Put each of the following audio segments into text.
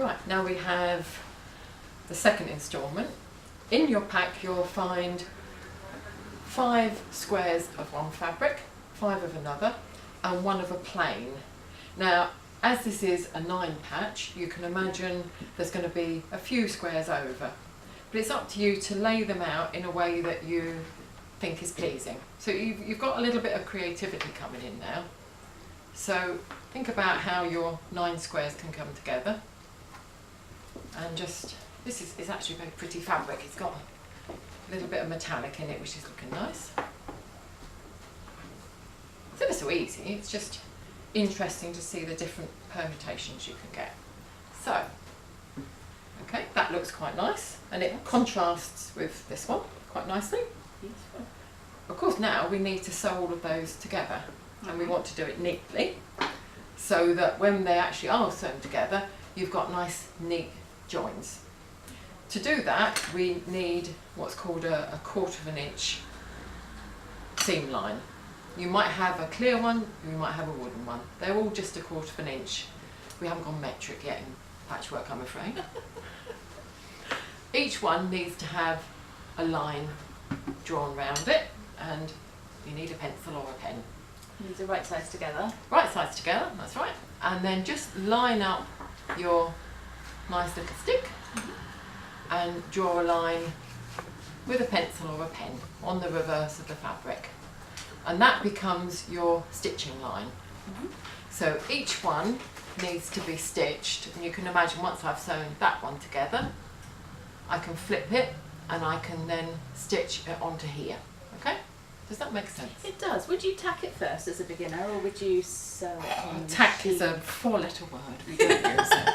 Right, now we have the second instalment. In your pack you'll find 5 squares of one fabric, 5 of another, and 1 of a plain. Now, as this is a 9 patch, you can imagine there's going to be a few squares over. But it's up to you to lay them out in a way that you think is pleasing. So you've got a little bit of creativity coming in now. So think about how your 9 squares can come together. And just, this is actually a very pretty fabric. It's got a little bit of metallic in it, which is looking nice. It's ever so easy, it's just interesting to see the different permutations you can get. So, okay, that looks quite nice, and it contrasts with this one quite nicely. Beautiful. Of course, now we need to sew all of those together, and we want to do it neatly, so that when they actually are sewn together, you've got nice, neat joins. To do that, we need what's called a 1/4 inch seam line. You might have a clear one, you might have a wooden one. They're all just a 1/4 inch. We haven't gone metric yet in patchwork, I'm afraid. Each one needs to have a line drawn round it, and you need a pencil or a pen. These are right sides together. Right sides together, that's right. And then just line up your nice little stick and draw a line with a pencil or a pen on the reverse of the fabric. And that becomes your stitching line. So each one needs to be stitched, and you can imagine once I've sewn that one together, I can flip it and I can then stitch it onto here. Okay? Does that make sense? It does. Would you tack it first as a beginner, or would you sew it on the Tack machine? is a 4-letter word. We don't use it.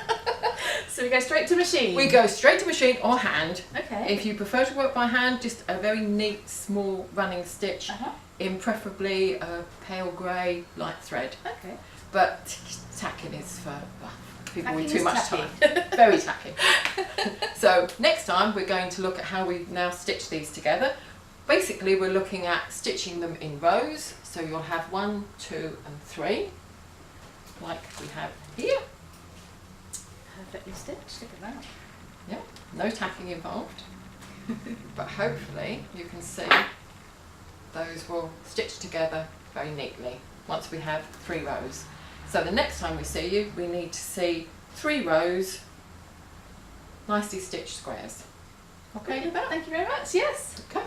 So we go straight to machine? We go straight to machine or hand. Okay. If you prefer to work by hand, just a very neat, small running stitch in preferably a pale grey light thread. Okay. But tacking is for people with Tacking too is much tacky. time. Very tacky. So next time we're going to look at how we now stitch these together. Basically we're looking at stitching them in rows. So you'll have 1, 2 and 3, like we have here. Perfectly stitched, look at that. Yeah, no tacking involved. But hopefully you can see those will stitch together very neatly once we have 3 rows. So the next time we see you, we need to see 3 rows, nicely stitched squares. Okay with that? Thank you very much, yes. Okay.